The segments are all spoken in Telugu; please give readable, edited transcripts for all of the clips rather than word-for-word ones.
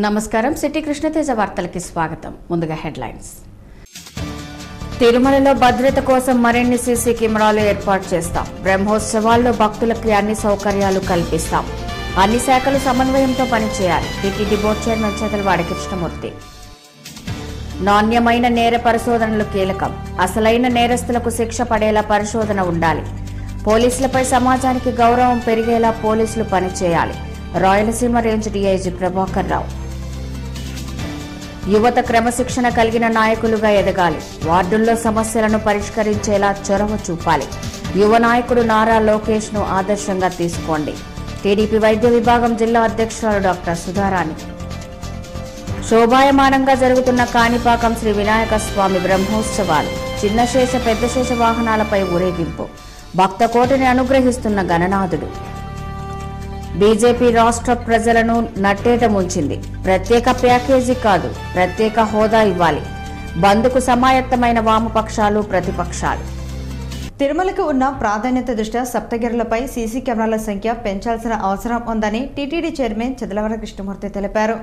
నమస్కారం సిటీ కృష్ణతేజ వార్తలకి స్వాగతం. ముందుగా హెడ్లైన్స్. తిరుమలలో భద్రత కోసం మరిన్ని సీసీ కెమెరాలు ఏర్పాటు చేస్తాం. బ్రహ్మోత్సవాల్లో భక్తులకు అన్ని సౌకర్యాలు కల్పిస్తాం. అన్ని శాఖలు సమన్వయంతో పనిచేయాలి. TTD board chairman Chadalavada Krishnamurthy. నాణ్యమైన నేర పరిశోధనలు కీలకం. అసలైన నేరస్తులకు శిక్ష పడేలా పరిశోధన ఉండాలి. పోలీసులపై సమాజానికి గౌరవం పెరిగేలా పోలీసులు పనిచేయాలి. Rayalaseema range DIG Prabhakar Rao. యువత క్రమశిక్షణ కలిగిన నాయకులుగా ఎదగాలి. వార్డుల్లో సమస్యలను పరిష్కరించేలా చొరవ చూపాలి. యువ నాయకుడు నారా లోకేష్ ను ఆదర్శంగా తీసుకోండి. టీడీపీ వైద్య విభాగం జిల్లా అధ్యక్షురాలు డాక్టర్ సుధారాణి. శోభాయమానంగా జరుగుతున్న కాణిపాకం శ్రీ వినాయక స్వామి బ్రహ్మోత్సవాలు. చిన్నశేష పెద్దశేష వాహనాలపై ఊరేగింపు. భక్త కోటిని అనుగ్రహిస్తున్న గణనాథుడు. బీజేపీ రాష్ట్ర ప్రజలను నట్టేట ముంచింది. ప్రత్యేక ప్యాకేజీ కాదు, ప్రత్యేక హోదా ఇవ్వాలి. బంద్కు సమాయత్తమైన వామపక్షాలు, ప్రతిపక్షాలు. తిరుమలకు ఉన్న ప్రాధాన్యత దృష్ట్యా సప్తగిరులపై సీసీ కెమెరాల సంఖ్య పెంచాల్సిన అవసరం ఉందని టీటీడీ చైర్మన్ చదలవాడ కృష్ణమూర్తి తెలిపారు.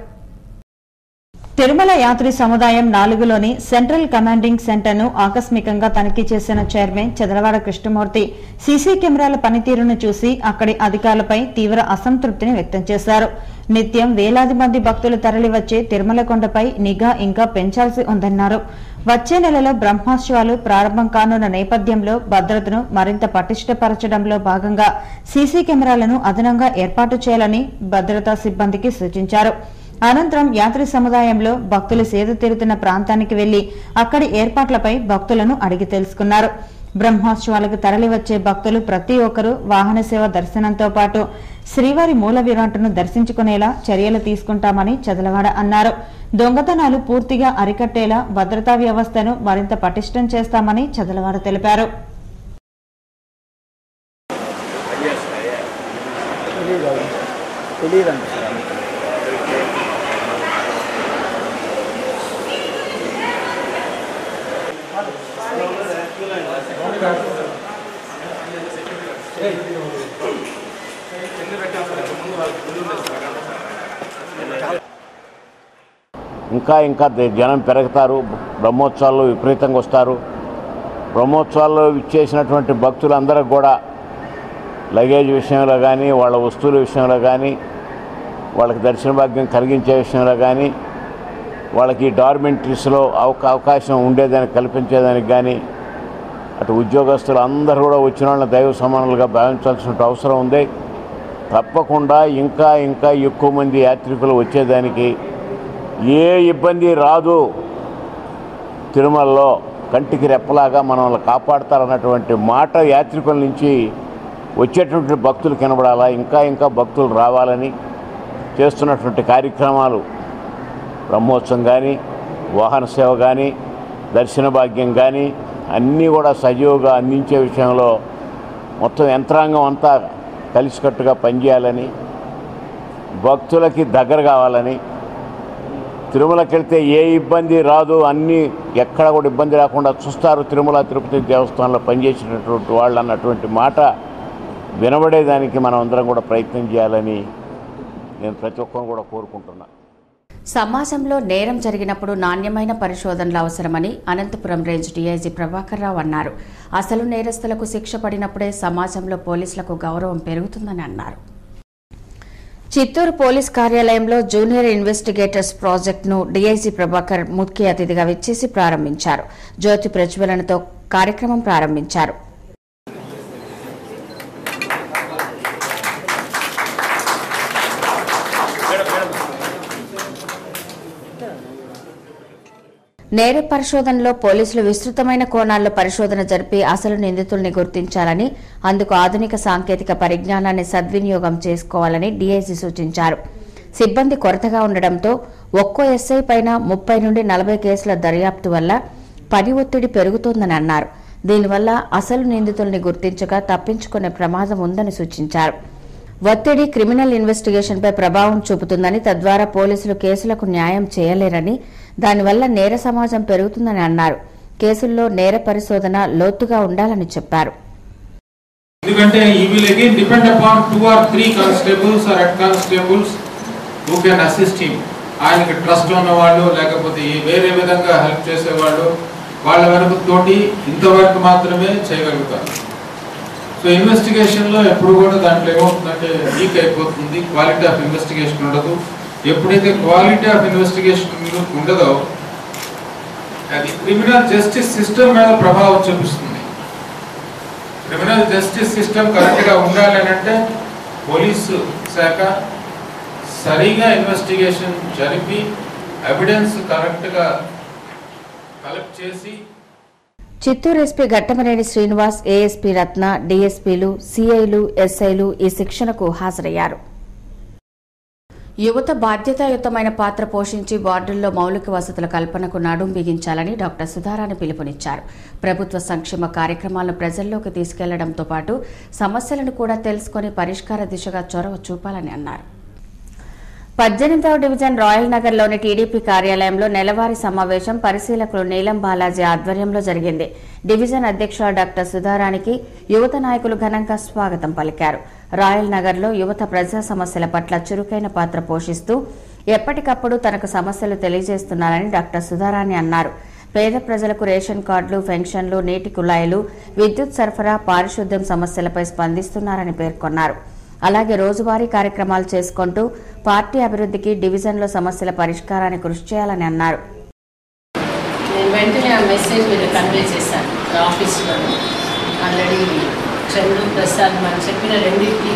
తిరుమల యాత్రి సముదాయం 4లోని సెంట్రల్ కమాండింగ్ సెంటర్ను ఆకస్మికంగా తనిఖీ చేసిన చైర్మన్ చదలవాడ కృష్ణమూర్తి సీసీ కెమెరాల పనితీరును చూసి అక్కడి అధికారులపై తీవ్ర అసంతృప్తిని వ్యక్తం చేశారు. నిత్యం వేలాది మంది భక్తులు తరలివచ్చే తిరుమల కొండపై నిఘా ఇంకా పెంచాల్సి ఉందన్నారు. వచ్చే నెలలో బ్రహ్మోత్సవాలు ప్రారంభం కానున్న నేపథ్యంలో భద్రతను మరింత పటిష్టపరచడంలో భాగంగా సీసీ కెమెరాలను అదనంగా ఏర్పాటు చేయాలని భద్రతా సిబ్బందికి సూచించారు. అనంతరం యాత్రి సముదాయంలో భక్తులు సేద తీరుతున్న ప్రాంతానికి వెళ్లి అక్కడి ఏర్పాట్లపై భక్తులను అడిగి తెలుసుకున్నారు. బ్రహ్మోత్సవాలకు తరలివచ్చే భక్తులు ప్రతి ఒక్కరూ వాహన సేవ దర్శనంతో పాటు శ్రీవారి మూల విరాట్టును దర్శించుకునేలా చర్యలు తీసుకుంటామని చదలవాడ అన్నారు. దొంగతనాలు పూర్తిగా అరికట్టేలా భద్రతా వ్యవస్థను మరింత పటిష్టం చేస్తామని చదలవాడ తెలిపారు. ఇంకా జనం పెరుగుతారు. బ్రహ్మోత్సవాల్లో విపరీతంగా వస్తారు. బ్రహ్మోత్సవాల్లో ఇచ్చేసినటువంటి భక్తులందరూ కూడా లగేజ్ విషయంలో కానీ, వాళ్ళ వస్తువుల విషయంలో కానీ, వాళ్ళకి దర్శన భాగ్యం కలిగించే విషయంలో కానీ, వాళ్ళకి డార్మెంటరీస్లో అవకాశం ఉండేదానికి కల్పించేదానికి కానీ, అటు ఉద్యోగస్తులు అందరూ కూడా వచ్చిన వాళ్ళని దైవ సమానులుగా భావించాల్సిన అవసరం ఉంది. తప్పకుండా ఇంకా ఎక్కువ మంది యాత్రికులు వచ్చేదానికి ఏ ఇబ్బంది రాదు. తిరుమలలో కంటికి రెప్పలాగా మనల్ని కాపాడతారన్నటువంటి మాట యాత్రికుల నుంచి వచ్చేటువంటి భక్తులు కనబడాలా. ఇంకా భక్తులు రావాలని చేస్తున్నటువంటి కార్యక్రమాలు, బ్రహ్మోత్సవం కానీ, వాహన సేవ కానీ, దర్శన భాగ్యం కానీ అన్నీ కూడా సజీవుగా అందించే విషయంలో మొత్తం యంత్రాంగం అంతా కలిసికట్టుగా పనిచేయాలని, భక్తులకి దగ్గర కావాలని, తిరుమలకి వెళ్తే ఏ ఇబ్బంది రాదు, అన్నీ ఎక్కడ కూడా ఇబ్బంది రాకుండా చూస్తారు తిరుమల తిరుపతి దేవస్థానంలో పనిచేసినటువంటి వాళ్ళు అన్నటువంటి మాట వినబడేదానికి మనం అందరం కూడా ప్రయత్నం చేయాలని నేను ప్రతి ఒక్కరిని కూడా కోరుకుంటున్నాను. సమాజంలో నేరం జరిగినప్పుడు నాణ్యమైన పరిశోధనలు అవసరమని అనంతపురం రేంజ్ డీఐజీ ప్రభాకర్ రావు అన్నారు. అసలు నేరస్తులకు శిక్ష పడినప్పుడే సమాజంలో పోలీసులకు గౌరవం పెరుగుతుందని అన్నారు. చిత్తూరు పోలీస్ కార్యాలయంలో జూనియర్ ఇన్వెస్టిగేటర్స్ ప్రాజెక్టును డీఐజీ ప్రభాకర్ ముఖ్య అతిథిగా విచ్చేసి ప్రారంభించారు. జ్యోతి ప్రజ్వలనతో కార్యక్రమం ప్రారంభించారు. నేర పరిశోధనలో పోలీసులు విస్తృతమైన కోణాల్లో పరిశోధన జరిపి అసలు నిందితుల్ని గుర్తించాలని, అందుకు ఆధునిక సాంకేతిక పరిజ్ఞానాన్ని సద్వినియోగం చేసుకోవాలని డీఐజీ సూచించారు. సిబ్బంది కొరతగా ఉండడంతో ఒక్కో ఎస్ఐ పైన 30 నుండి 40 కేసుల దర్యాప్తు వల్ల పని ఒత్తిడి పెరుగుతోందని అన్నారు. దీనివల్ల అసలు నిందితుల్ని గుర్తించక తప్పించుకునే ప్రమాదం ఉందని సూచించారు. ఒత్తిడి క్రిమినల్ ఇన్వెస్టిగేషన్పై ప్రభావం చూపుతుందని, తద్వారా పోలీసులు కేసులకు న్యాయం చేయలేరని, దానివల్ల నేర సమాజం పెరుగుతుందని అన్నారు. కేసుల్లో నేర పరిశోధన లోతుగా ఉండాలని చెప్పారు. ఎందుకంటే he will again depend upon 2 or 3 constables or head constables who can assist him. ఆయనకి ట్రస్ట్ ఉన్నవాళ్ళు లేకపోతే వేరే విధంగా హెల్ప్ చేసేవాళ్ళు వాళ్ళ వరకు తోటి ఇంతవరకు మాత్రమే చేయగలుగుతారు. సో ఇన్వెస్టిగేషన్లో ఎప్పుడు కూడా దాంట్లో ఏమవుతుందంటే వీక్ అయిపోతుంది, క్వాలిటీ ఆఫ్ ఇన్వెస్టిగేషన్ ఉండదు. ఎప్పుడైతే క్వాలిటీ ఆఫ్ ఇన్వెస్టిగేషన్ ఉండదో అది క్రిమినల్ జస్టిస్ సిస్టమ్ మీద ప్రభావం చూపిస్తుంది. క్రిమినల్ జస్టిస్ సిస్టమ్ కరెక్ట్గా ఉండాలి అని అంటే పోలీసు శాఖ సరిగా ఇన్వెస్టిగేషన్ జరిపి ఎవిడెన్స్ కరెక్ట్గా కలెక్ట్ చేసి. చిత్తూరు ఎస్పీ ఘట్టమనేని శ్రీనివాస్, ఏఎస్పీ రత్న, డీఎస్పీలు, సీఐలు, ఎస్ఐలు ఈ శిక్షణకు హాజరయ్యారు. యువత బాధ్యతాయుతమైన పాత్ర పోషించి వార్డుల్లో మౌలిక వసతుల కల్పనకు నడుం బిగించాలని డాక్టర్ సుధారాణి పిలుపునిచ్చారు. ప్రభుత్వ సంక్షేమ కార్యక్రమాలను ప్రజల్లోకి తీసుకెళ్లడంతో పాటు సమస్యలను కూడా తెలుసుకుని పరిష్కార దిశగా చొరవ చూపాలని అన్నారు. 18వ డివిజన్ రాయల్ నగర్లోని టీడీపీ కార్యాలయంలో నెలవారీ సమావేశం పరిశీలకులు నీలం బాలాజీ ఆధ్వర్యంలో జరిగింది. డివిజన్ అధ్యక్షులు డాక్టర్ సుధారాణికి యువత నాయకులు ఘనంగా స్వాగతం పలికారు. రాయల్ నగర్లో యువత ప్రజా సమస్యల పట్ల చురుకైన పాత్ర పోషిస్తూ ఎప్పటికప్పుడు తనకు సమస్యలు తెలియజేస్తున్నారని డాక్టర్ సుధారాణి అన్నారు. పేద ప్రజలకు రేషన్ కార్డులు, పెన్షన్లు, నీటి కుళాయిలు, విద్యుత్ సరఫరా, పారిశుద్ధ్యం సమస్యలపై స్పందిస్తున్నారని పేర్కొన్నారు. అలాగే రోజువారీ కార్యక్రమాలు చేసుకుంటూ పార్టీ అభివృద్ధికి, డివిజన్లో సమస్యల పరిష్కారానికి కృషి చేయాలని అన్నారు. నేను వెంటనే ఆ మెసేజ్ మీరు కన్వే చేశాను ఆఫీస్లో. ఆల్రెడీ చంద్రు ప్రసాద్ మనం చెప్పిన రెండింటికి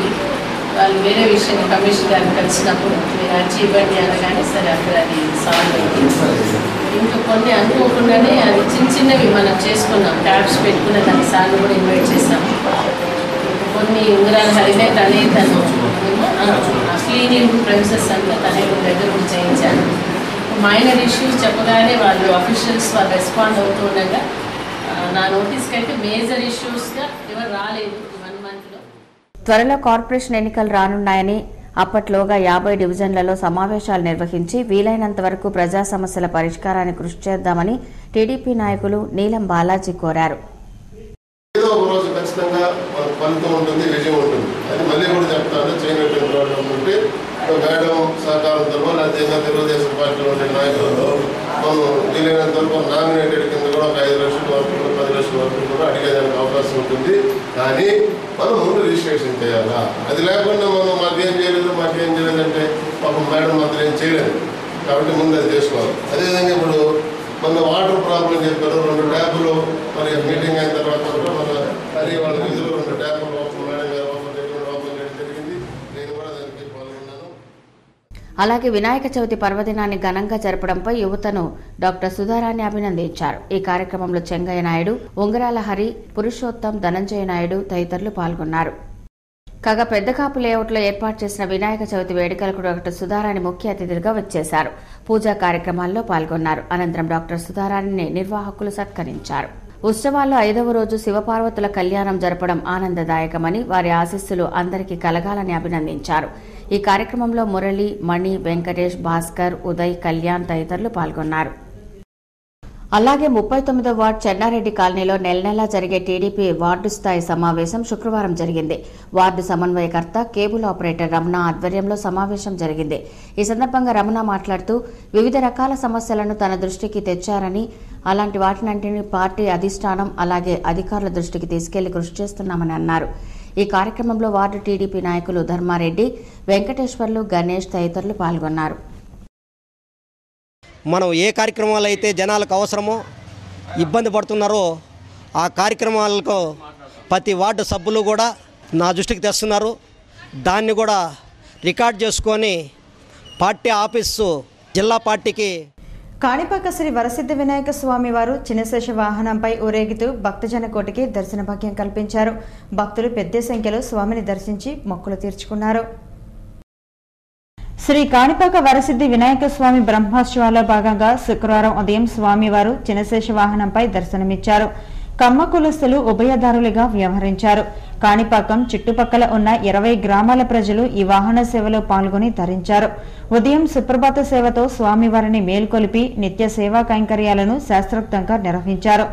వాళ్ళు వేరే విషయం కమిషన్ గారిని కలిసినప్పుడు మీరు అర్జీ ఇవ్వండి అనగానే సరే అక్కడ అది సాల్వ్ అయింది. ఇంకా కొన్ని అనుకోకుండానే అది చిన్నవి మనం చేసుకున్నాం. ట్యాబ్స్ పెట్టుకున్న దానికి సార్లు కూడా ఇన్వైట్ చేశాము. కొన్ని ఉంగరాలు హైలైట్ అనేది తను క్లీనింగ్ ప్రెమిసెస్ అంతా తనే దగ్గర కూడా చేయించాను. మైనర్ ఇష్యూస్ చెప్పగానే వాళ్ళు అఫీషియల్స్ వాళ్ళు రెస్పాండ్ అవుతూ ఉండగా నా నోటీస్కి అయితే మేజర్ ఇష్యూస్గా ఎవరు రాలేదు 1 monthలో. త్వరలో కార్పొరేషన్ ఎన్నికలు రానున్నాయని, అప్పట్లోగా 50 డివిజన్లలో సమావేశాలు నిర్వహించి వీలైనంత వరకు ప్రజా సమస్యల పరిష్కారానికి కృషి చేద్దామని టీడీపీ నాయకులు నీలం బాలాజీ కోరారు. ఏదో ఒక రోజు ఖచ్చితంగా ఫలితం ఉంటుంది, విజయం ఉంటుంది. అది మళ్ళీ కూడా చెప్తాను, చేయనటువంటి వాళ్ళు ఉంటే మేడం సహకారంతో లేదా తెలుగుదేశం పార్టీలో ఉండే నాయకులతో మనం వీలైనంత వరకు నామినేటెడ్ కింద కూడా ఒక 5 లక్షల వరకు 10 లక్షల వరకు కూడా అడిగేదానికి అవకాశం ఉంటుంది. కానీ మనం ముందు రిజిస్ట్రేషన్ చేయాలా? అది లేకుండా మనం మాకేం చేయలేదంటే పాపం మేడం మాత్రం ఏం చేయలేదు. కాబట్టి ముందు అది చేసుకోవాలి. అదేవిధంగా ఇప్పుడు మన వాటర్ ప్రాబ్లం చెప్పారు. 2 ట్యాపులు మరి మీటింగ్ అయిన తర్వాత కూడా మన అది వాళ్ళ నిధులు 2 ట్యాపులు మేడం గారు ఓపెన్ చేయడం జరిగింది. నేను కూడా దానికి పాల్గొన్నాను. అలాగే వినాయక చవితి పర్వదినాన్ని ఘనంగా జరపడంపై యువతను డాక్టర్ సుధారాణి అభినందించారు. ఈ కార్యక్రమంలో చెంగయ్య నాయుడు, ఉంగరాల హరి, పురుషోత్తం, ధనంజయ నాయుడు తదితరులు పాల్గొన్నారు. కాగా పెద్దకాపు లేఅవుట్లో ఏర్పాటు చేసిన వినాయక చవితి వేడుకలకు డాక్టర్ సుధారాణి ముఖ్య అతిథిగా వచ్చేశారు. పూజా కార్యక్రమాల్లో పాల్గొన్నారు. అనంతరం డాక్టర్ సుధారాణిని నిర్వాహకులు సత్కరించారు. ఉత్సవాల్లో 5వ రోజు శివపార్వతుల కళ్యాణం జరపడం ఆనందదాయకమని, వారి ఆశీస్సులు అందరికీ కలగాలని అభినందించారు. ఈ కార్యక్రమంలో మురళి, మణి, వెంకటేష్, భాస్కర్, ఉదయ్, కళ్యాణ్ తదితరులు పాల్గొన్నారు. అలాగే 39వ వార్డు చెన్నారెడ్డి కాలనీలో నెలనెలా జరిగే టీడీపీ వార్డు స్థాయి సమావేశం శుక్రవారం జరిగింది. వార్డు సమన్వయకర్త, కేబుల్ ఆపరేటర్ రమణ ఆధ్వర్యంలో సమావేశం జరిగింది. ఈ సందర్భంగా రమణ మాట్లాడుతూ వివిధ రకాల సమస్యలను తన దృష్టికి తెచ్చారని, అలాంటి వాటినంటిని పార్టీ అధిష్టానం అలాగే అధికారుల దృష్టికి తీసుకెళ్లి కృషి చేస్తున్నామని అన్నారు. ఈ కార్యక్రమంలో వార్డు టీడీపీ నాయకులు ధర్మారెడ్డి, వెంకటేశ్వర్లు, గణేష్ తదితరులు పాల్గొన్నారు. మనం ఏ కార్యక్రమాలు అయితే జనాలకు అవసరమో, ఇబ్బంది పడుతున్నారో ఆ కార్యక్రమాలకు ప్రతి వార్డు సభ్యులు కూడా నా దృష్టికి తెస్తున్నారు. దాన్ని కూడా రికార్డ్ చేసుకొని పార్టీ ఆఫీసు జిల్లా పార్టీకి కాణిపాక శ్రీ వరసిద్ధ వినాయక స్వామి వారు చిన్నశేష వాహనంపై ఊరేగుతూ భక్తజన కోటికి దర్శన భాగ్యం కల్పించారు. భక్తులు పెద్ద సంఖ్యలో స్వామిని దర్శించి మొక్కులు తీర్చుకున్నారు. శ్రీ కాణిపాక వరసిద్ధి వినాయక స్వామి బ్రహ్మోత్సవాల్లో భాగంగా శుక్రవారం ఉదయం స్వామివారు చిన్నశేష వాహనంపై దర్శనమిచ్చారు. కమ్మ కులస్తులు ఉభయదారులుగా వ్యవహరించారు. కాణిపాకం చుట్టుపక్కల ఉన్న 20 గ్రామాల ప్రజలు ఈ వాహన సేవలో పాల్గొని ధరించారు. ఉదయం సుప్రభాత సేవతో స్వామివారిని మేల్కొలిపి నిత్య సేవా కైంకర్యాలను శాస్త్రోక్తంగా నిర్వహించారు.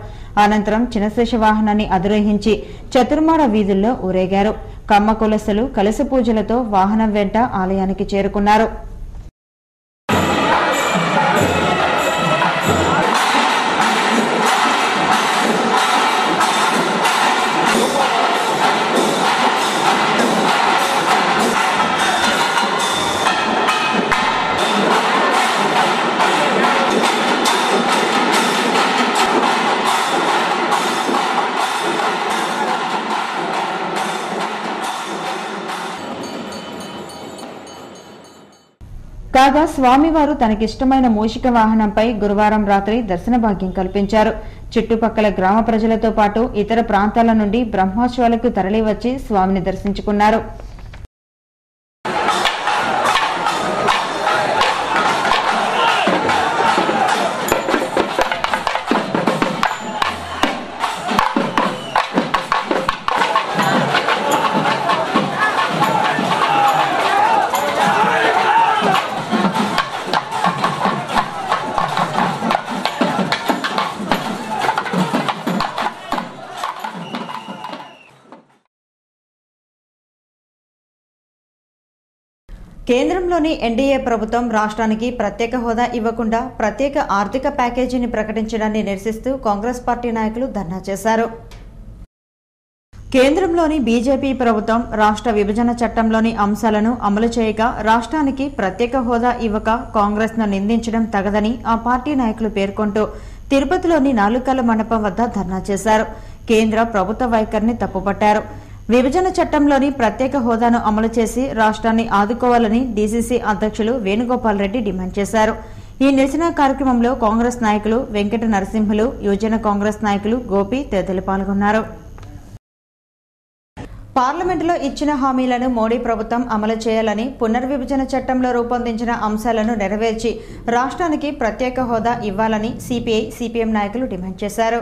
అనంతరం చిన్నశేష వాహనాన్ని అధిరోహించి చతుర్మాడ వీధుల్లో ఊరేగారు. కమ్మ కులస్తులు కలశ పూజలతో వాహనం వెంట ఆలయానికి చేరుకున్నారు. కాగా స్వామివారు తనకిష్టమైన మూషిక వాహనంపై గురువారం రాత్రి దర్శన భాగ్యం కల్పించారు. చుట్టుపక్కల గ్రామ ప్రజలతో పాటు ఇతర ప్రాంతాల నుండి బ్రహ్మోత్సవాలకు తరలివచ్చి స్వామిని దర్శించుకున్నారు. కేంద్రంలోని ఎన్డీఏ ప్రభుత్వం రాష్ట్రానికి ప్రత్యేక హోదా ఇవ్వకుండా ప్రత్యేక ఆర్థిక ప్యాకేజీని ప్రకటించడాన్ని నిరసిస్తూ కాంగ్రెస్ పార్టీ నాయకులు ధర్నా చేశారు. కేంద్రంలోని బీజేపీ ప్రభుత్వం రాష్ట్ర విభజన చట్టంలోని అంశాలను అమలు చేయక రాష్ట్రానికి ప్రత్యేక హోదా ఇవ్వక కాంగ్రెస్ను నిందించడం తగదని ఆ పార్టీ నాయకులు పేర్కొంటూ తిరుపతిలోని నాలుకల మండపం వద్ద ధర్నా చేశారు. కేంద్ర ప్రభుత్వ వైఖరిని తప్పుపట్టారు. విభజన చట్టంలోని ప్రత్యేక హోదాను అమలు చేసి రాష్ట్రాన్ని ఆదుకోవాలని డీసీసీ అధ్యక్షులు వేణుగోపాల్ రెడ్డి డిమాండ్ చేశారు. ఈ నిరసన కార్యక్రమంలో కాంగ్రెస్ నాయకులు వెంకట నరసింహులు, యువజన కాంగ్రెస్ నాయకులు గోపి తదితరులు పాల్గొన్నారు. పార్లమెంటులో ఇచ్చిన హామీలను మోడీ ప్రభుత్వం అమలు చేయాలని, పునర్విభజన చట్టంలో రూపొందించిన అంశాలను నెరవేర్చి రాష్ట్రానికి ప్రత్యేక హోదా ఇవ్వాలని సిపిఐ, సిపిఎం నాయకులు డిమాండ్ చేశారు.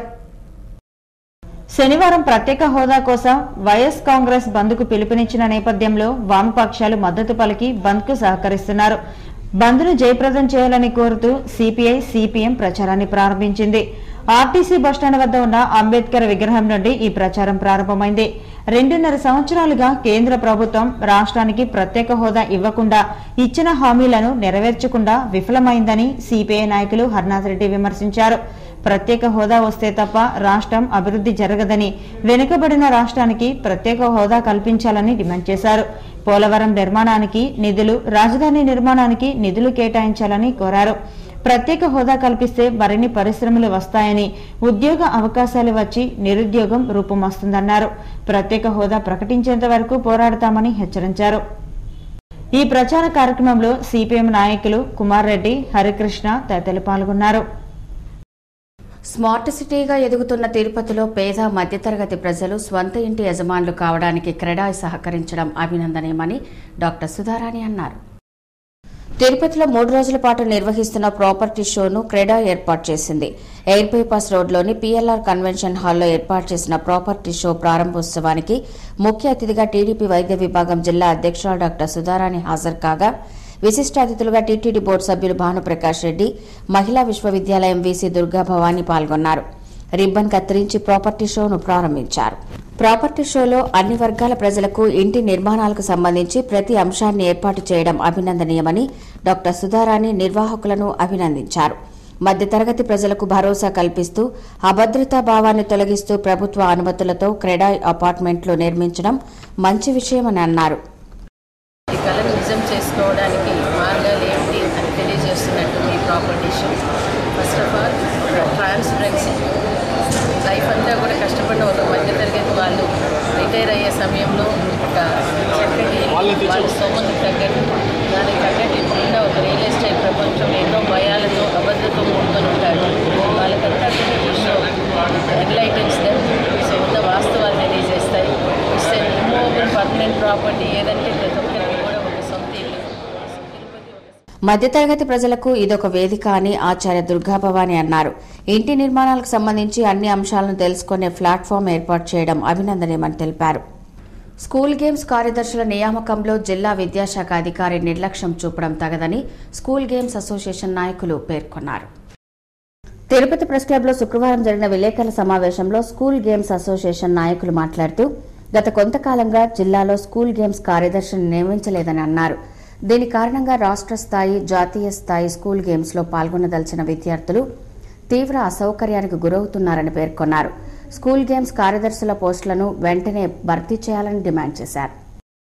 శనివారం ప్రత్యేక హోదా కోసం వైఎస్ కాంగ్రెస్ బంద్కు పిలుపునిచ్చిన నేపథ్యంలో వామపక్షాలు మద్దతు పలికి బంద్కు సహకరిస్తున్నారు. బంద్ను జయప్రదం చేయాలని కోరుతూ సిపిఐ, సిపిఎం ప్రచారాన్ని ప్రారంభించింది. ఆర్టీసీ బస్టాండ్ వద్ద ఉన్న అంబేద్కర్ విగ్రహం నుండి ఈ ప్రచారం ప్రారంభమైంది. 2.5 సంవత్సరాలుగా కేంద్ర ప్రభుత్వం రాష్ట్రానికి ప్రత్యేక హోదా ఇవ్వకుండా ఇచ్చిన హామీలను నెరవేర్చకుండా విఫలమైందని సిపిఐ నాయకులు హర్నాథ్ రెడ్డి విమర్శించారు. ప్రత్యేక హోదా వస్తే తప్ప రాష్ట్రం అభివృద్ధి జరగదని, వెనుకబడిన రాష్ట్రానికి ప్రత్యేక హోదా కల్పించాలని డిమాండ్ చేశారు. పోలవరం నిర్మాణానికి నిధులు, రాజధాని నిర్మాణానికి నిధులు కేటాయించాలని కోరారు. ప్రత్యేక హోదా కల్పిస్తే మరిన్ని పరిశ్రమలు వస్తాయని, ఉద్యోగ అవకాశాలు వచ్చి నిరుద్యోగం రూపుమాస్తుందన్నారు. ప్రత్యేక హోదా ప్రకటించేంత వరకు పోరాడతామని హెచ్చరించారు. ఈ ప్రచార కార్యక్రమంలో సిపిఎం నాయకులు కుమార్ రెడ్డి, హరికృష్ణ తదితరులు పాల్గొన్నారు. స్మార్ట్ సిటీగా ఎదుగుతున్న తిరుపతిలో పేద మధ్యతరగతి ప్రజలు స్వంత ఇంటి యజమానులు కావడానికి క్రెడాయ్ సహకరించడం అభినందనీయమని డాక్టర్ సుధారాణి అన్నారు. తిరుపతిలో 3 రోజుల పాటు నిర్వహిస్తున్న ప్రాపర్టీ షోను క్రెడాయ్ ఏర్పాటు చేసింది. ఎయిర్ బైపాస్ రోడ్లోని పిఎల్ఆర్ కన్వెన్షన్ హాల్లో ఏర్పాటు చేసిన ప్రాపర్టీ షో ప్రారంభోత్సవానికి ముఖ్య అతిథిగా టీడీపీ వైద్య విభాగం జిల్లా అధ్యక్షురాలు డాక్టర్ సుధారాణి హాజరు కాగా, విశిష్ట అతిథులుగా టీటీడీ బోర్డు సభ్యులు భానుప్రకాష్ రెడ్డి, మహిళా విశ్వవిద్యాలయం వీసీ దుర్గా భవానీ పాల్గొన్నారు. రిబ్బన్ కత్తిరించి ప్రాపర్టీ షోను ప్రారంభించారు. ప్రాపర్టీ షోలో అన్ని వర్గాల ప్రజలకు ఇంటి నిర్మాణాలకు సంబంధించి ప్రతి అంశాన్ని ఏర్పాటు చేయడం అభినందనీయమని డాక్టర్ సుధారాణి నిర్వాహకులను అభినందించారు. మధ్యతరగతి ప్రజలకు భరోసా కల్పిస్తూ అభద్రతా భావాన్ని తొలగిస్తూ ప్రభుత్వ అనుమతులతో క్రెడాయ్ అపార్ట్మెంట్లు నిర్మించడం మంచి విషయమని అన్నారు. ఈ కళను నిజం చేసుకోవడానికి మార్గాలు ఏంటి అని తెలియజేస్తున్నట్టు ఈ property show. First of all transparency. Life అంతా కూడా కష్టపడిన ఒక మధ్యతరగతి వాళ్ళు రిటైర్ అయ్యే సమయంలో ఒక చక్కటి వాళ్ళ స్తోమతకు తగ్గట్టు, దానికి తగ్గట్టు ఇప్పుడున్న ఒక రియల్ ఎస్టేట్ ప్రపంచంలో ఎన్నో భయాలతో, అభద్రతో కూడుకొని ఉంటారు. వాళ్ళకంతా కూడా ఈ షో ఎన్లైటెన్స్ దెమ్. సో ఉన్న వాస్తవాలు తెలియజేస్తాయి. It's an immovable permanent property. ఏదంటే ప్రతి ఒక్కరికి కూడా ఒక సొంత ఇల్లు. మధ్యతరగతి ప్రజలకు ఇదొక వేదిక అని ఆచార్య దుర్గాభవాని అన్నారు. ఇంటి నిర్మాణాలకు సంబంధించి అన్ని అంశాలను తెలుసుకునే ప్లాట్ఫామ్ ఏర్పాటు చేయడం అభినందనీయమని తెలిపారు. స్కూల్ గేమ్స్ కార్యదర్శుల నియామకంలో జిల్లా విద్యాశాఖ అధికారి నిర్లక్ష్యం చూపడం తగదని స్కూల్ గేమ్స్ అసోసియేషన్ నాయకులు పేర్కొన్నారు. తిరుపతి ప్రెస్ క్లబ్లో శుక్రవారం జరిగిన విలేకరుల సమావేశంలో స్కూల్ గేమ్స్ అసోసియేషన్ నాయకులు మాట్లాడుతూ గత కొంతకాలంగా జిల్లాలో స్కూల్ గేమ్స్ కార్యదర్శిని నియమించలేదని అన్నారు. దీని కారణంగా రాష్ట్ర స్థాయి, జాతీయ స్థాయి స్కూల్ గేమ్స్లో పాల్గొనదలిచిన విద్యార్థులు తీవ్ర అసౌకర్యానికి గురవుతున్నారని పేర్కొన్నారు. స్కూల్ గేమ్స్ కార్యదర్శుల పోస్టులను వెంటనే భర్తీ చేయాలని డిమాండ్ చేశారు.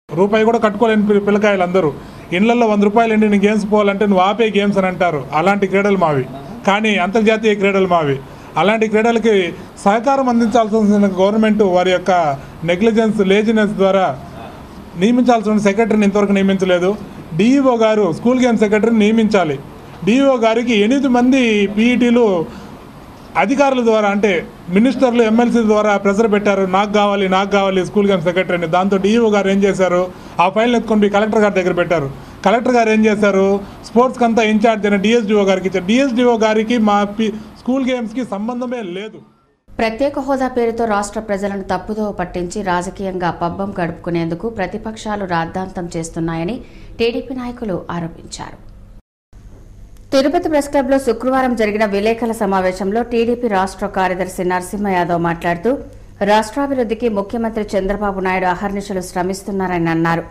రూపాయి కూడా కట్టుకోలేని పిల్లకాయలు అందరూ ఇళ్లలో 100 రూపాయలు ఏంటి నీ గేమ్స్ పోవాలంటే నువ్వు ఆపే గేమ్స్ అని అంటారు. అలాంటి క్రీడలు మావి, కానీ అంతర్జాతీయ క్రీడలు మావి. అలాంటి క్రీడలకి సహకారం అందించాల్సిన గవర్నమెంట్ వారి యొక్క నెగ్లిజెన్స్, లేజినెస్ ద్వారా నియమించాల్సిన సెక్రటరీని ఇంతవరకు నియమించలేదు. డిఈఓ గారు స్కూల్ గేమ్ సెక్రటరీని నియమించాలి. డిఈఓ గారికి 8 మంది పీఈటీలు అధికారుల ద్వారా అంటే మినిస్టర్లు ఎమ్మెల్సీ ద్వారా ప్రెజర్ పెట్టారు, నాకు కావాలి స్కూల్ గేమ్ సెక్రటరీని. దాంతో డిఈఓ గారు ఏం చేశారు, ఆ ఫైల్ని ఎత్తుకొని కలెక్టర్ గారి దగ్గర పెట్టారు. కలెక్టర్ గారు ఏం చేశారు, స్పోర్ట్స్కి అంతా ఇన్ఛార్జ్ అయిన డిఎస్డిఓ గారికి ఇచ్చారు. డిఎస్డిఓ గారికి మా స్కూల్ గేమ్స్కి సంబంధమే లేదు. ప్రత్యేక హోదా పేరుతో రాష్ట్ర ప్రజలను తప్పుదోవ పట్టించి రాజకీయంగా పబ్బం గడుపుకునేందుకు ప్రతిపక్షాలు రాద్ధాంతం చేస్తున్నాయని టీడీపీ నాయకులు ఆరోపించారు. తిరుపతి ప్రెస్ క్లబ్లో శుక్రవారం జరిగిన విలేకరుల సమావేశంలో టీడీపీ రాష్ట్ర కార్యదర్శి నరసింహ యాదవ్ మాట్లాడుతూ రాష్ట్రాభివృద్ధికి ముఖ్యమంత్రి చంద్రబాబు నాయుడు అహర్నిశలు శ్రమిస్తున్నారని అన్నారు.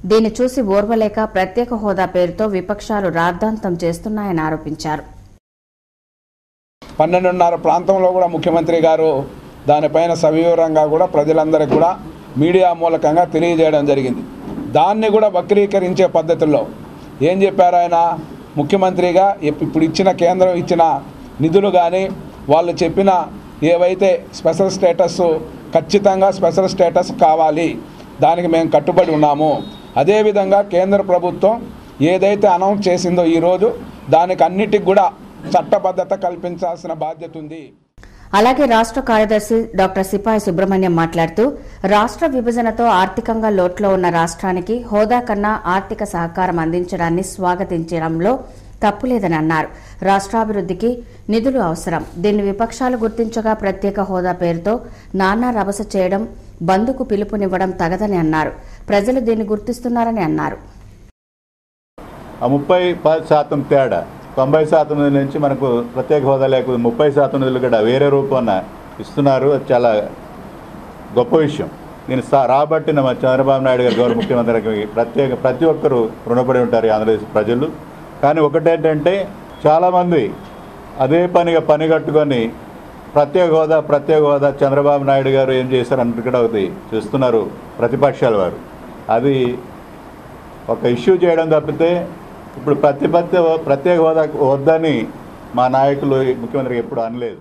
దీన్ని చూసి ఓర్వలేక ప్రత్యేక హోదా పేరుతో విపక్షాలు రాద్ధాంతం చేస్తున్నాయని ఆరోపించారు. 12:30 ప్రాంతంలో కూడా ముఖ్యమంత్రి గారు దానిపైన సవివరంగా కూడా ప్రజలందరికీ కూడా మీడియా మూలకంగా తెలియజేయడం జరిగింది. దాన్ని కూడా వక్రీకరించే పద్ధతుల్లో ఏం చెప్పారు ఆయన ముఖ్యమంత్రిగా, ఇప్పుడు ఇచ్చిన కేంద్రం ఇచ్చిన నిధులు కానీ వాళ్ళు చెప్పిన ఏవైతే స్పెషల్ స్టేటస్ ఖచ్చితంగా స్పెషల్ స్టేటస్ కావాలి, దానికి మేము కట్టుబడి ఉన్నాము. అదేవిధంగా కేంద్ర ప్రభుత్వం ఏదైతే అనౌన్స్ చేసిందో ఈరోజు దానికి అన్నిటికి కూడా చట్టబద్ధత కల్పించాల్సిన బాధ్యత ఉంది. అలాగే రాష్ట్ర కార్యదర్శి డాక్టర్ సిపాయి సుబ్రహ్మణ్యం మాట్లాడుతూ రాష్ట్ర విభజనతో ఆర్థికంగా లోట్లో ఉన్న రాష్ట్రానికి హోదా కన్నా ఆర్థిక సహకారం అందించడాన్ని స్వాగతించడంలో తప్పులేదని అన్నారు. రాష్ట్రాభివృద్ధికి నిధులు అవసరం, దీన్ని విపక్షాలు గుర్తించగా ప్రత్యేక హోదా పేరుతో నానా రభస చేయడం, బంద్కు పిలుపునివ్వడం తగదని అన్నారు. ప్రజలు దీన్ని గుర్తిస్తున్నారని అన్నారు. 30% తేడా 90% నుంచి మనకు ప్రత్యేక హోదా లేకపోతే 30% నిధులు కూడా వేరే రూపాన ఇస్తున్నారు. అది చాలా గొప్ప విషయం. నేను రాబట్టిన చంద్రబాబు నాయుడు గారు గౌరవ ముఖ్యమంత్రికి ప్రతి ఒక్కరూ రుణపడి ఉంటారు ఆంధ్రప్రదేశ్ ప్రజలు. కానీ ఒకటేంటంటే చాలామంది అదే పని కట్టుకొని ప్రత్యేక హోదా చంద్రబాబు నాయుడు గారు ఏం చేశారు అన్నట్టు కూడా ఒకటి చూస్తున్నారు ప్రతిపక్షాల వారు. అది ఒక ఇష్యూ చేయడం తప్పితే ఇప్పుడు ప్రత్యేక హోదా వద్దని మా నాయకులు ముఖ్యమంత్రికి ఎప్పుడు అనలేదు.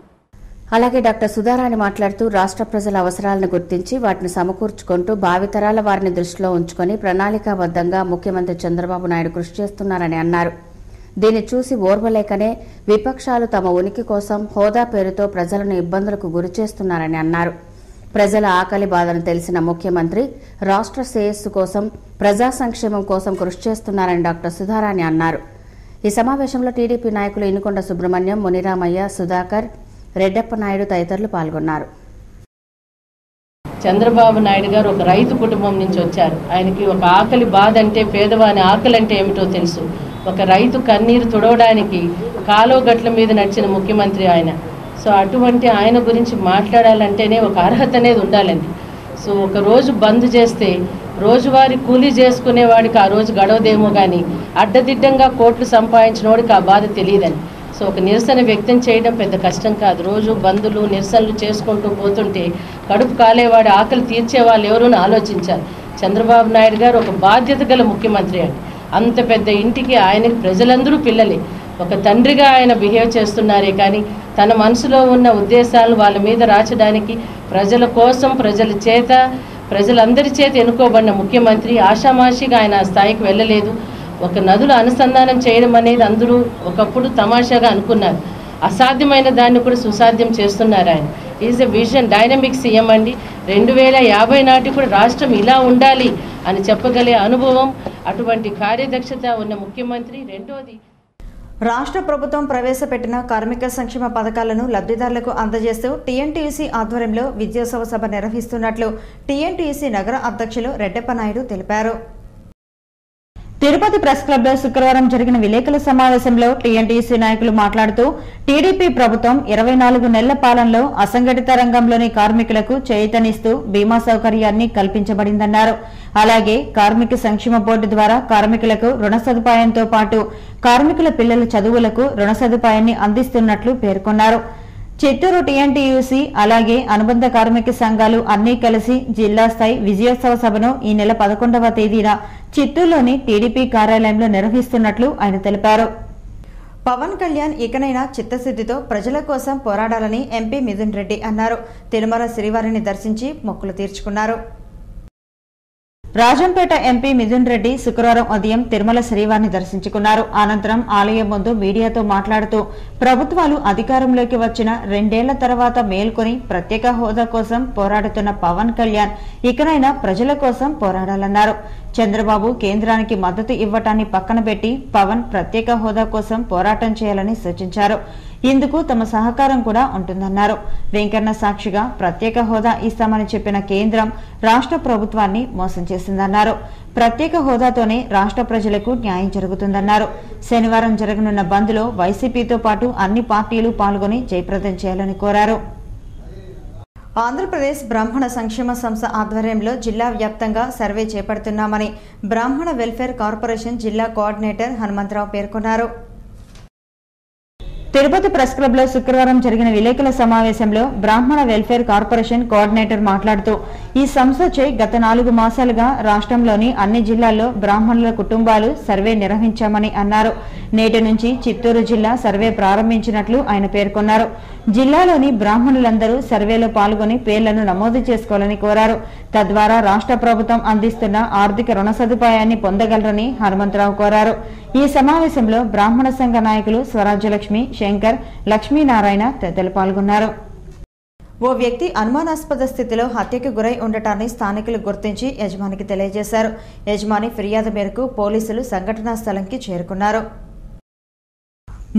అలాగే డాక్టర్ సుధారాణి మాట్లాడుతూ రాష్ట్ర ప్రజల అవసరాలను గుర్తించి వాటిని సమకూర్చుకుంటూ భావితరాల వారిని దృష్టిలో ఉంచుకొని ప్రణాళికాబద్దంగా ముఖ్యమంత్రి చంద్రబాబు నాయుడు కృషి చేస్తున్నారని అన్నారు. దీన్ని చూసి ఓర్వలేకనే విపక్షాలు తమ ఉనికి కోసం హోదా పేరుతో ప్రజలను ఇబ్బందులకు గురిచేస్తున్నారని అన్నారు. ప్రజల ఆకలి బాధను తెలిసిన ముఖ్యమంత్రి రాష్ట్ర శ్రేయస్సు కోసం, ప్రజా సంక్షేమం కోసం కృషి చేస్తున్నారని డాక్టర్ సుధారాణి అన్నారు. ఈ సమావేశంలో టీడీపీ నాయకులు ఇనుకొండ సుబ్రహ్మణ్యం, మునిరామయ్య, సుధాకర్, రెడ్డప్ప నాయుడు తదితరులు పాల్గొన్నారు. చంద్రబాబు నాయుడు గారు ఒక రైతు కుటుంబం నుంచి వచ్చారు. ఆయనకి ఒక ఆకలి బాధ అంటే, పేదవాని ఆకలి అంటే ఏమిటో తెలుసు. ఒక రైతు కన్నీరు తుడవడానికి కాలువ గట్ల మీద నడిచిన ముఖ్యమంత్రి ఆయన. సో అటువంటి ఆయన గురించి మాట్లాడాలంటేనే ఒక అర్హత అనేది ఉండాలండి. సో ఒక రోజు బంద్ చేస్తే రోజువారీ కూలీ చేసుకునేవాడికి ఆ రోజు గడవదేమో కానీ అడ్డదిడ్డంగా కోట్లు సంపాదించిన వాడికి ఆ బాధ తెలియదని. సో ఒక నిరసన వ్యక్తం చేయడం పెద్ద కష్టం కాదు. రోజు బంధులు నిరసనలు చేసుకుంటూ పోతుంటే కడుపు కాలేవాడి ఆకలి తీర్చే వాళ్ళు ఎవరు ఆలోచించారు. చంద్రబాబు నాయుడు గారు ఒక బాధ్యత గల ముఖ్యమంత్రి అండి. అంత పెద్ద ఇంటికి ఆయనకి ప్రజలందరూ పిల్లలే. ఒక తండ్రిగా ఆయన బిహేవ్ చేస్తున్నారే కానీ తన మనసులో ఉన్న ఉద్దేశాలను వాళ్ళ మీద రాచడానికి ప్రజల కోసం, ప్రజల చేత, ప్రజలందరి చేత ఎన్నుకోబడిన ముఖ్యమంత్రి ఆషామాషిగా ఆయన ఆ స్థాయికి వెళ్ళలేదు. ఒక నదులు అనుసంధానం చేయడం అనేది అందరూ ఒకప్పుడు తమాషాగా అనుకున్నారు. అసాధ్యమైన దాన్ని కూడా సుసాధ్యం చేస్తున్నారు ఆయన. Is a vision dynamic CM అండి. 2050 నాటి కూడా రాష్ట్రం ఇలా ఉండాలి అని చెప్పగలే అనుభవం, అటువంటి కార్యదక్షత ఉన్న ముఖ్యమంత్రి. రెండోది, రాష్ట్ర ప్రభుత్వం ప్రవేశపెట్టిన కార్మిక సంక్షేమ పథకాలను లబ్ధిదారులకు అందజేస్తూ టీఎన్టీయూసీ ఆధ్వర్యంలో విద్యోత్సవ సభ నిర్వహిస్తున్నట్లు టీఎన్టీయూసీ నగర అధ్యక్షులు రెడ్డప్ప నాయుడు తెలిపారు. తిరుపతి ప్రెస్ క్లబ్లో శుక్రవారం జరిగిన విలేకరుల సమావేశంలో టీఎన్టీయూసీ నాయకులు మాట్లాడుతూ టీడీపీ ప్రభుత్వం 24 నెలల పాలనలో అసంఘటిత రంగంలోని కార్మికులకు చేయూతనిస్తూ బీమా సౌకర్యాన్ని కల్పించబడిందన్నారు. అలాగే కార్మిక సంక్షేమ బోర్డు ద్వారా కార్మికులకు రుణ సదుపాయంతో పాటు కార్మికుల పిల్లల చదువులకు రుణ సదుపాయాన్ని అందిస్తున్నట్లు పేర్కొన్నారు. చిత్తూరు టీఎన్టీయూసీ అలాగే అనుబంధ కార్మిక సంఘాలు అన్నీ కలిసి జిల్లా స్థాయి విజయోత్సవ సభను ఈ నెల 11వ తేదీన చిత్తూరులోని టీడీపీ కార్యాలయంలో నిర్వహిస్తున్నట్లు ఆయన తెలిపారు. పవన్ కళ్యాణ్ ఇకనైనా చిత్తశుద్ధితో ప్రజల కోసం పోరాడాలని ఎంపీ మిథున్ రెడ్డి అన్నారు. తిరుమల శ్రీవారిని దర్శించి మొక్కులు తీర్చుకున్నారు. రాజంపేట ఎంపీ మిథున్ రెడ్డి శుక్రవారం ఉదయం తిరుమల శ్రీవారిని దర్శించుకున్నారు. అనంతరం ఆలయం ముందు మీడియాతో మాట్లాడుతూ ప్రభుత్వాలు అధికారంలోకి వచ్చిన 2 ఏళ్ల తర్వాత మేల్కొని ప్రత్యేక హోదా కోసం పోరాడుతున్న పవన్ కళ్యాణ్ ఇకనైనా ప్రజల కోసం పోరాడాలన్నారు. చంద్రబాబు కేంద్రానికి మద్దతు ఇవ్వటాన్ని పక్కన పెట్టి పవన్ ప్రత్యేక హోదా కోసం పోరాటం చేయాలని సూచించారు. ఇందుకు తమ సహకారం కూడా ఉంటుందన్నారు. వెంకన్న సాక్షిగా ప్రత్యేక హోదా ఇస్తామని చెప్పిన కేంద్రం రాష్ట్ర ప్రభుత్వాన్ని మోసం చేసిందన్నారు. ప్రత్యేక హోదాతోనే రాష్ట్ర ప్రజలకు న్యాయం జరుగుతుందన్నారు. శనివారం జరగనున్న బంద్లో వైసీపీతో పాటు అన్ని పార్టీలు పాల్గొని జయప్రదం చేయాలని కోరారు. ఆంధ్రప్రదేశ్ బ్రాహ్మణ సంక్షేమ సంస్థ ఆధ్వర్యంలో జిల్లా వ్యాప్తంగా సర్వే చేపడుతున్నామని బ్రాహ్మణ వెల్ఫేర్ కార్పొరేషన్ జిల్లా కోఆర్డినేటర్ హనుమంతరావు పేర్కొన్నారు. తిరుపతి ప్రెస్ క్లబ్ లో శుక్రవారం జరిగిన విలేకరుల సమావేశంలో బ్రాహ్మణ వెల్ఫేర్ కార్పొరేషన్ కోఆర్డినేటర్ మాట్లాడుతూ ఈ సంస్థచే గత 4 మాసాలుగా రాష్ట్రంలోని అన్ని జిల్లాల్లో బ్రాహ్మణుల కుటుంబాలు సర్వే నిర్వహించామని అన్నారు. నేటి నుంచి చిత్తూరు జిల్లా సర్వే ప్రారంభించినట్లు ఆయన పేర్కొన్నారు. జిల్లాలోని బ్రాహ్మణులందరూ సర్వేలో పాల్గొని పేర్లను నమోదు చేసుకోవాలని కోరారు. తద్వారా రాష్ట్ర ప్రభుత్వం అందిస్తున్న ఆర్థిక రుణ సదుపాయాన్ని పొందగలరని హనుమంతరావు కోరారు. ఈ సమావేశంలో బ్రాహ్మణ సంఘ నాయకులు స్వరాజ్యలక్ష్మి, శంకర్, లక్ష్మీనారాయణ తదితరులు పాల్గొన్నారు. ఓ వ్యక్తి అనుమానాస్పద స్థితిలో హత్యకు గురై ఉండటాన్ని స్థానికులు గుర్తించి యజమానికి తెలియజేశారు. యజమాని ఫిర్యాదు మేరకు పోలీసులు సంఘటనా స్థలంకి చేరుకున్నారు.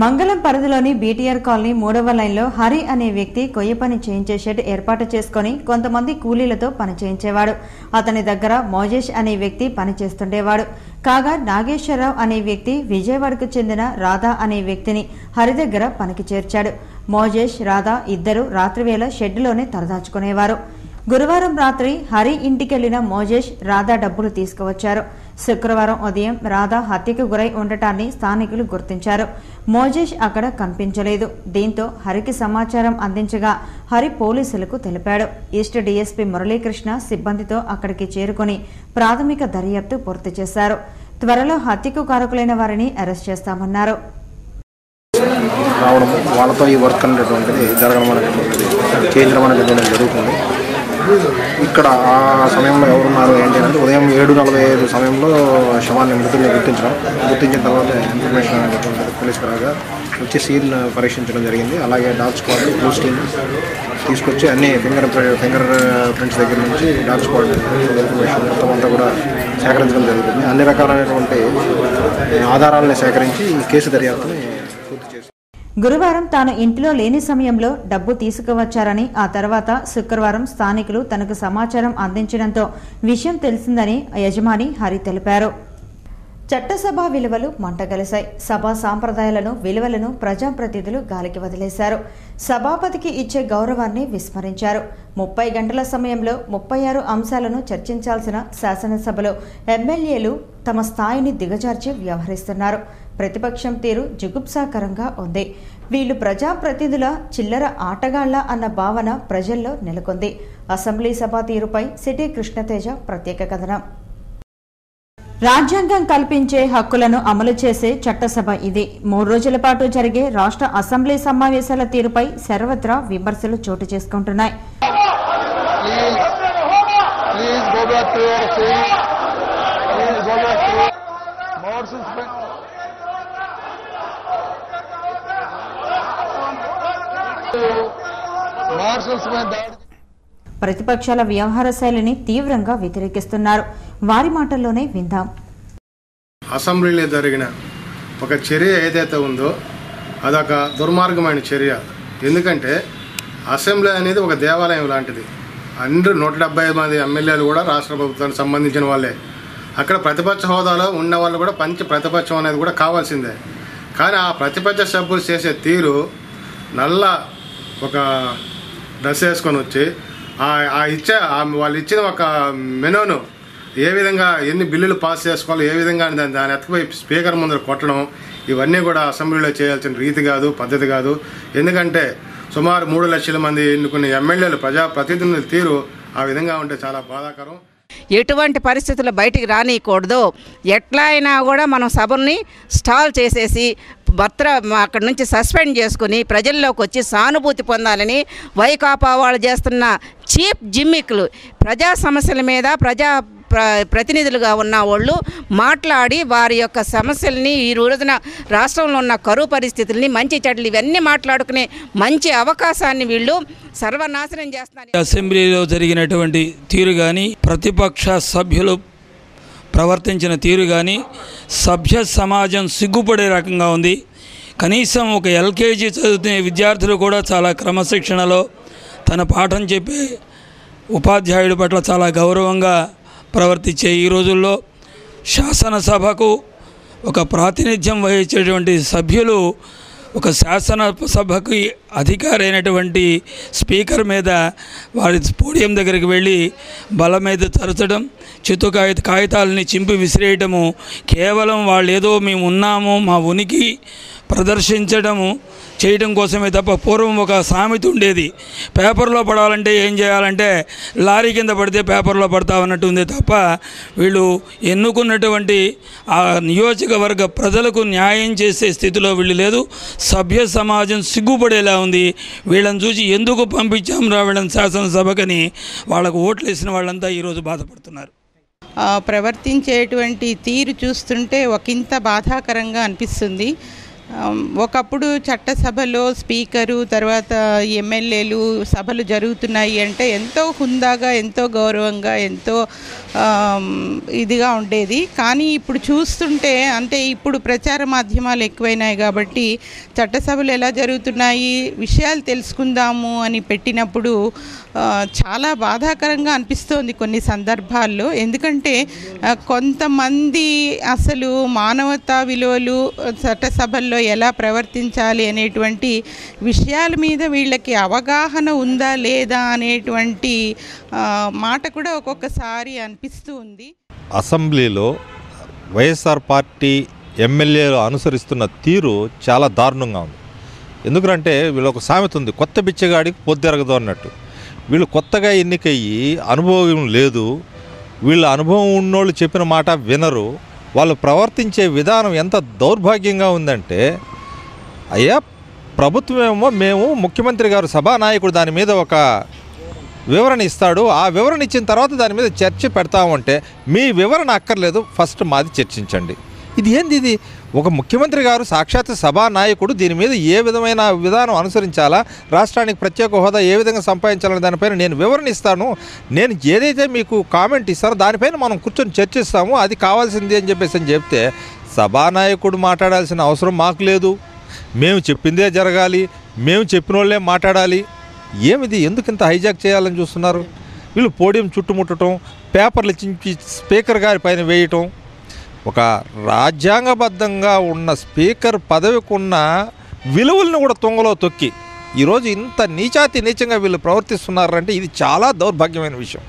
మంగళం పరిధిలోని బీటీఆర్ కాలనీ 3వ లైన్లో హరి అనే వ్యక్తి కొయ్య పని చేయించే షెడ్ ఏర్పాటు చేసుకుని కొంతమంది కూలీలతో పని చేయించేవాడు. అతని దగ్గర మోజేష్ అనే వ్యక్తి పనిచేస్తుండేవాడు. కాగా నాగేశ్వరరావు అనే వ్యక్తి విజయవాడకు చెందిన రాధా అనే వ్యక్తిని హరి దగ్గర పనికి చేర్చాడు. మోజేష్, రాధా ఇద్దరు రాత్రివేళ షెడ్లోనే తలదాచుకునేవారు. గురువారం రాత్రి హరి ఇంటికెళ్లిన మోజేష్, రాధా డబ్బులు తీసుకువచ్చారు. శుక్రవారం ఉదయం రాధా హత్యకు గురై ఉండటాన్ని స్థానికులు గుర్తించారు. మోజేష్ అక్కడ కనిపించలేదు. దీంతో హరికి సమాచారం అందించగా హరి పోలీసులకు తెలిపాడు. ఈస్ట్ డీఎస్పీ మురళీకృష్ణ సిబ్బందితో అక్కడికి చేరుకుని ప్రాథమిక దర్యాప్తు పూర్తి చేశారు. త్వరలో హత్యకు కారకులైన వారిని అరెస్ట్ చేస్తామన్నారు. రావడం వాళ్ళతో ఈ వర్క్ అనేటువంటిది జరగడం అనేటువంటిది చేయించడం అనేటువంటిది జరుగుతుంది. ఇక్కడ ఆ సమయంలో ఎవరున్నారు ఏంటి అనేది ఉదయం 7:45 సమయంలో శవాన్ని మృతుల్ని గుర్తించిన తర్వాత ఇన్ఫర్మేషన్ అనేటువంటిది పోలీస్ పరంగా వచ్చి సీన్ పరీక్షించడం జరిగింది. అలాగే డాగ్ స్క్వాడ్, క్లూస్ టీమ్ తీసుకొచ్చి అన్ని ఫింగర్ ప్రింట్స్ దగ్గర నుంచి డాగ్ స్క్వాడ్ ఇన్ఫర్మేషన్ మొత్తం అంతా కూడా సేకరించడం జరుగుతుంది. అన్ని రకాలైనటువంటి ఆధారాలను సేకరించి ఈ కేసు దర్యాప్తుని పూర్తి చేసి గురువారం తాను ఇంటిలో లేని సమయంలో డబ్బు తీసుకువచ్చారని, ఆ తర్వాత శుక్రవారం స్థానికులు తనకు సమాచారం అందించడంతో విషయం తెలిసిందని యజమాని హరి తెలిపారు. చట్టసభ విలువలు మంటగలిశాయి. సభా సాంప్రదాయాలను, విలువలను ప్రజాప్రతినిధులు గాలికి వదిలేశారు. సభాపతికి ఇచ్చే గౌరవాన్ని విస్మరించారు. 30 గంటల సమయంలో 36 అంశాలను చర్చించాల్సిన శాసనసభలో ఎమ్మెల్యేలు తమ స్థాయిని దిగజార్చి వ్యవహరిస్తున్నారు. ప్రతిపక్షం తీరు జుగుప్సాకరంగా ఉంది. వీళ్లు ప్రజాప్రతినిధుల చిల్లర ఆటగాళ్ల అన్న భావన ప్రజల్లో నెలకొంది. అసెంబ్లీ సభ తీరుపై సిటీ కృష్ణతేజ ప్రత్యేక కథనం. రాజ్యాంగం కల్పించే హక్కులను అమలు చేసే చట్టసభ ఇది. 3 రోజుల పాటు జరిగే రాష్ట్ర అసెంబ్లీ సమావేశాల తీరుపై సర్వత్రా విమర్శలు చోటు చేసుకుంటున్నాయి. ప్రతిపక్షాల వ్యవహార శైలిని తీవ్రంగా వ్యతిరేకిస్తున్నారు. వారి మాటల్లోనే విందాం. అసెంబ్లీలో జరిగిన ఒక చర్య ఏదైతే ఉందో అదొక దుర్మార్గమైన చర్య. ఎందుకంటే అసెంబ్లీ అనేది ఒక దేవాలయం లాంటిది. అందరూ 170 మంది ఎమ్మెల్యేలు కూడా రాష్ట్ర ప్రభుత్వానికి సంబంధించిన వాళ్ళే. అక్కడ ప్రతిపక్ష హోదాలో ఉన్న వాళ్ళు కూడా ప్రతిపక్షం అనేది కూడా కావాల్సిందే. కానీ ఆ ప్రతిపక్ష సభ్యులు చేసే తీరు నల్ల ఒక డ్రెస్ వేసుకొని వచ్చి వాళ్ళు ఇచ్చిన ఒక మెనూను ఏ విధంగా ఎన్ని బిల్లులు పాస్ చేసుకోవాలో ఏ విధంగా దాన్ని ఎత్తుకుపోయి స్పీకర్ ముందర కొట్టడం, ఇవన్నీ కూడా అసెంబ్లీలో చేయాల్సిన రీతి కాదు, పద్ధతి కాదు. ఎందుకంటే సుమారు 3 లక్షల మంది ఎన్నుకునే ఎమ్మెల్యేలు ప్రజాప్రతినిధుల తీరు ఆ విధంగా ఉంటే చాలా బాధాకరం. ఎటువంటి పరిస్థితుల్లో బయటికి రానియకూడదు. ఎట్లా అయినా కూడా మనం సభల్ని స్టాల్ చేసేసి అక్కడి నుంచి సస్పెండ్ చేసుకుని ప్రజల్లోకి వచ్చి సానుభూతి పొందాలని వైకాపా వాళ్ళు చేస్తున్న చీప్ జిమ్మిక్లు, ప్రజా సమస్యల మీద ప్రతినిధులుగా ఉన్న వాళ్ళు మాట్లాడి వారి యొక్క సమస్యల్ని ఈ రోజున రాష్ట్రంలో ఉన్న కరువు పరిస్థితుల్ని మంచి చెడ్డలు ఇవన్నీ మాట్లాడుకునే మంచి అవకాశాన్ని వీళ్ళు సర్వనాశనం చేస్తున్నారు. అసెంబ్లీలో జరిగినటువంటి తీరు కానీ, ప్రతిపక్ష సభ్యులు ప్రవర్తించిన తీరు కానీ సభ్య సమాజం సిగ్గుపడే రకంగా ఉంది. కనీసం ఒక ఎల్కేజీ చదువుతున్న విద్యార్థులు కూడా చాలా క్రమశిక్షణలో తన పాఠం చెప్పే ఉపాధ్యాయుడి పట్ల చాలా గౌరవంగా ప్రవర్తించే ఈ రోజుల్లో శాసనసభకు ఒక ప్రాతినిధ్యం వహించేటువంటి సభ్యులు ఒక శాసనసభకి అధికారి అయినటువంటి స్పీకర్ మీద వారి పోడియం దగ్గరికి వెళ్ళి బల మీద తరచడం, చిత్తు కాగితాలని చింపి విసిరేయటము, కేవలం వాళ్ళు ఏదో మేము ఉన్నాము మా ఉనికి ప్రదర్శించడము చేయడం కోసమే తప్ప, పూర్వం ఒక సామెత ఉండేది, పేపర్లో పడాలంటే ఏం చేయాలంటే లారీ కింద పడితే పేపర్లో పడతా ఉన్నట్టు ఉంది తప్ప, వీళ్ళు ఎన్నుకున్నటువంటి ఆ నియోజకవర్గ ప్రజలకు న్యాయం చేసే స్థితిలో వీళ్ళు లేదు. సభ్య సమాజం సిగ్గుపడేలా ఉంది. వీళ్ళని చూసి ఎందుకు పంపించాం రా వీళ్ళని శాసనసభకని వాళ్ళకు ఓట్లు వేసిన వాళ్ళంతా ఈరోజు బాధపడుతున్నారు. ప్రవర్తించేటువంటి తీరు చూస్తుంటే ఒకంత బాధాకరంగా అనిపిస్తుంది. ఒకప్పుడు చట్టసభలో స్పీకరు తర్వాత ఎమ్మెల్యేలు సభలు జరుగుతున్నాయి అంటే ఎంతో హుందాగా, ఎంతో గౌరవంగా, ఎంతో ఇదిగా ఉండేది. కానీ ఇప్పుడు చూస్తుంటే, అంటే ఇప్పుడు ప్రచార మాధ్యమాలు ఎక్కువైనాయి కాబట్టి చట్టసభలు ఎలా జరుగుతున్నాయి విషయాలు తెలుసుకుందాము అని పెట్టినప్పుడు చాలా బాధాకరంగా అనిపిస్తోంది కొన్ని సందర్భాల్లో. ఎందుకంటే కొంతమంది అసలు మానవతా విలువలు చట్టసభల్లో ఎలా ప్రవర్తించాలి అనేటువంటి విషయాల మీద వీళ్ళకి అవగాహన ఉందా లేదా అనేటువంటి మాట కూడా ఒక్కొక్కసారి అనిపిస్తూ ఉంది. అసెంబ్లీలో వైఎస్ఆర్ పార్టీ ఎమ్మెల్యేలు అనుసరిస్తున్న తీరు చాలా దారుణంగా ఉంది. ఎందుకంటే వీళ్ళు ఒక సామెత ఉంది, కొత్త బిచ్చగాడికి పొద్దెరగదు అన్నట్టు. వీళ్ళు కొత్తగా ఎన్నికయ్యి అనుభవం లేదు, వీళ్ళ అనుభవం ఉన్నోళ్ళు చెప్పిన మాట వినరు. వాళ్ళు ప్రవర్తించే విధానం ఎంత దౌర్భాగ్యంగా ఉందంటే, అయ్యా ప్రభుత్వమేమో మేము ముఖ్యమంత్రి గారు సభానాయకుడు దాని మీద ఒక వివరణ ఇస్తాడు, ఆ వివరణ ఇచ్చిన తర్వాత దాని మీద చర్చ పెడతామంటే మీ వివరణ అక్కర్లేదు, ఫస్ట్ మాది చర్చించండి. ఇది ఏంది? ఇది ఒక ముఖ్యమంత్రి గారు సాక్షాత్ సభానాయకుడు దీని మీద ఏ విధమైన విధానం అనుసరించాలా, రాష్ట్రానికి ప్రత్యేక హోదా ఏ విధంగా సంపాదించాలనే దానిపైన నేను వివరణ ఇస్తాను, నేను ఏదైతే మీకు కామెంట్ ఇస్తానో దానిపైన మనం కూర్చొని చర్చిస్తాము, అది కావాల్సింది అని చెప్తే సభానాయకుడు మాట్లాడాల్సిన అవసరం మాకు లేదు, మేము చెప్పిందే జరగాలి, మేము చెప్పిన వాళ్ళే మాట్లాడాలి. ఏమిది? ఎందుకు ఇంత హైజాక్ చేయాలని చూస్తున్నారు? వీళ్ళు పోడియం చుట్టుముట్టడం, పేపర్లు చింపి స్పీకర్ గారి పైన వేయటం, ఒక రాజ్యాంగబద్ధంగా ఉన్న స్పీకర్ పదవికి ఉన్న విలువలను కూడా తుంగలో తొక్కి ఈరోజు ఇంత నీచంగా వీళ్ళు ప్రవర్తిస్తున్నారంటే ఇది చాలా దౌర్భాగ్యమైన విషయం.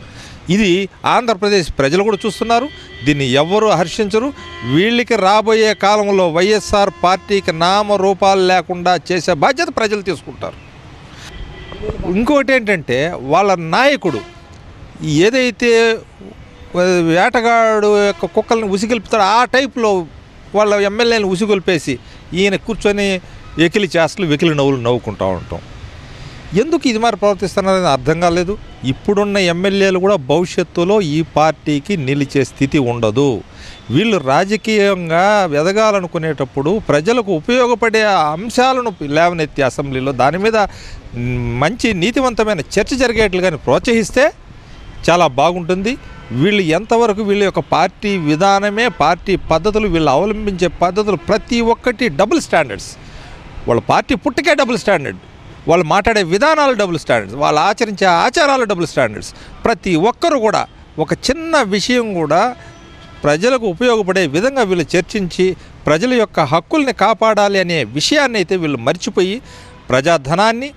ఇది ఆంధ్రప్రదేశ్ ప్రజలు కూడా చూస్తున్నారు, దీన్ని ఎవ్వరూ హర్షించరు. వీళ్ళకి రాబోయే కాలంలో వైఎస్ఆర్ పార్టీకి నామరూపాలు లేకుండా చేసే బాధ్యత ప్రజలు తీసుకుంటారు. ఇంకొకటి ఏంటంటే, వాళ్ళ నాయకుడు ఏదైతే వేటగాడు యొక్క కుక్కల్ని ఉసిగొల్పుతాడు ఆ టైప్లో వాళ్ళ ఎమ్మెల్యేలను ఉసిగొల్పేసి ఈయన కూర్చొని వెకిలి చేస్తలు వెకిలి నవ్వులు నవ్వుకుంటూ ఉంటాం. ఎందుకు ఇది మరి ప్రవర్తిస్తున్నారని అర్థం కాలేదు. ఇప్పుడున్న ఎమ్మెల్యేలు కూడా భవిష్యత్తులో ఈ పార్టీకి నిలిచే స్థితి ఉండదు. వీళ్ళు రాజకీయంగా ఎదగాలనుకునేటప్పుడు ప్రజలకు ఉపయోగపడే అంశాలను లేవనెత్తి అసెంబ్లీలో దాని మీద మంచి నీతివంతమైన చర్చ జరిగేట్లుగాని ప్రోత్సహిస్తే చాలా బాగుంటుంది. వీళ్ళు ఎంతవరకు వీళ్ళ యొక్క పార్టీ విధానమే, పార్టీ పద్ధతులు, వీళ్ళు అవలంబించే పద్ధతులు ప్రతి ఒక్కటి డబుల్ స్టాండర్డ్స్. వాళ్ళ పార్టీ పుట్టుకే డబుల్ స్టాండర్డ్, వాళ్ళు మాట్లాడే విధానాలు డబుల్ స్టాండర్డ్స్, వాళ్ళు ఆచరించే ఆచారాలు డబుల్ స్టాండర్డ్స్. ప్రతి ఒక్కరు కూడా ఒక చిన్న విషయం కూడా ప్రజలకు ఉపయోగపడే విధంగా వీళ్ళు చర్చించి ప్రజల యొక్క హక్కుల్ని కాపాడాలి అనే విషయాన్ని అయితే వీళ్ళు మర్చిపోయి ప్రజాధనాన్ని,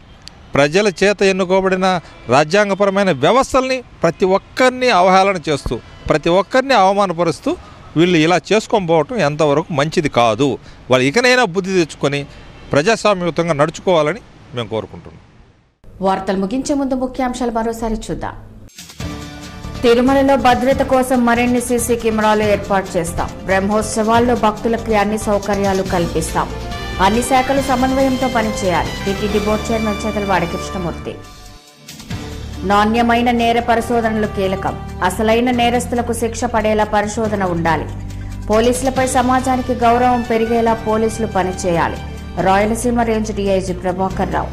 ప్రజల చేత ఎన్నుకోబడిన రాజ్యాంగపరమైన వ్యవస్థల్ని ప్రతి ఒక్కరిని అవహేళన చేస్తూ, ప్రతి ఒక్కరిని అవమానపరుస్తూ వీళ్ళు ఇలా చేసుకొని పోవటం ఎంతవరకు మంచిది కాదు. వాళ్ళు ఇకనైనా బుద్ధి తెచ్చుకొని ప్రజాస్వామ్యయుతంగా నడుచుకోవాలని మేము కోరుకుంటున్నాం. వార్తలు ముగించే ముందు ముఖ్యాంశాలు మరోసారి చూద్దాం. తిరుమలలో భద్రత కోసం మరిన్ని సీసీ కెమెరాలు ఏర్పాటు చేస్తాం. బ్రహ్మోత్సవాల్లో భక్తులకి అన్ని సౌకర్యాలు కల్పిస్తాం. అన్ని శాఖలు సమన్వయంతో పనిచేయాలి. TTD board chairman Chadalavada Krishnamurthy. నాణ్యమైన నేర పరిశోధనలు కీలకం. అసలైన నేరస్తులకు శిక్ష పడేలా పరిశోధన ఉండాలి. పోలీసులపై సమాజానికి గౌరవం పెరిగేలా పోలీసులు పనిచేయాలి. Rayalaseema range DIG Prabhakar Rao.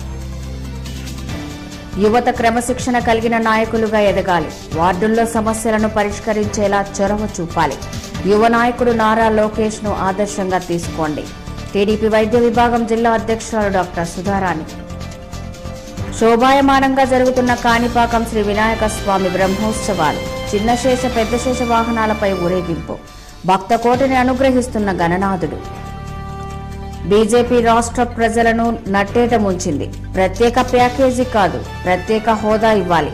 యువత క్రమశిక్షణ కలిగిన నాయకులుగా ఎదగాలి. వార్డుల్లో సమస్యలను పరిష్కరించేలా చొరవ చూపాలి. యువ నాయకుడు నారా లోకేష్ ను ఆదర్శంగా తీసుకోండి. టీడీపీ వైద్య విభాగం జిల్లా అధ్యక్షురాలు డాక్టర్ సుధారాణి. శోభాయమానంగా జరుగుతున్న కాణిపాకం శ్రీ వినాయక స్వామి బ్రహ్మోత్సవాలు. చిన్నశేష పెద్దశేష వాహనాలపై ఊరేగింపు. భక్త కోటిని అనుగ్రహిస్తున్న గణనాథుడు. బీజేపీ రాష్ట్ర ప్రజలను నట్టేట ముంచింది. ప్రత్యేక ప్యాకేజీ కాదు, ప్రత్యేక హోదా ఇవ్వాలి.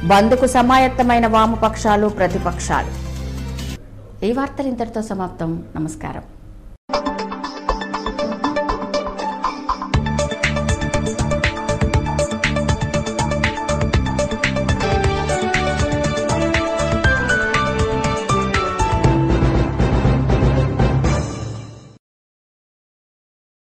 బంద్కు సమాయత్తమైన వామపక్షాలు, ప్రతిపక్షాలు. ఈ వార్తలు ఇంతటితో సమాప్తం. నమస్కారం.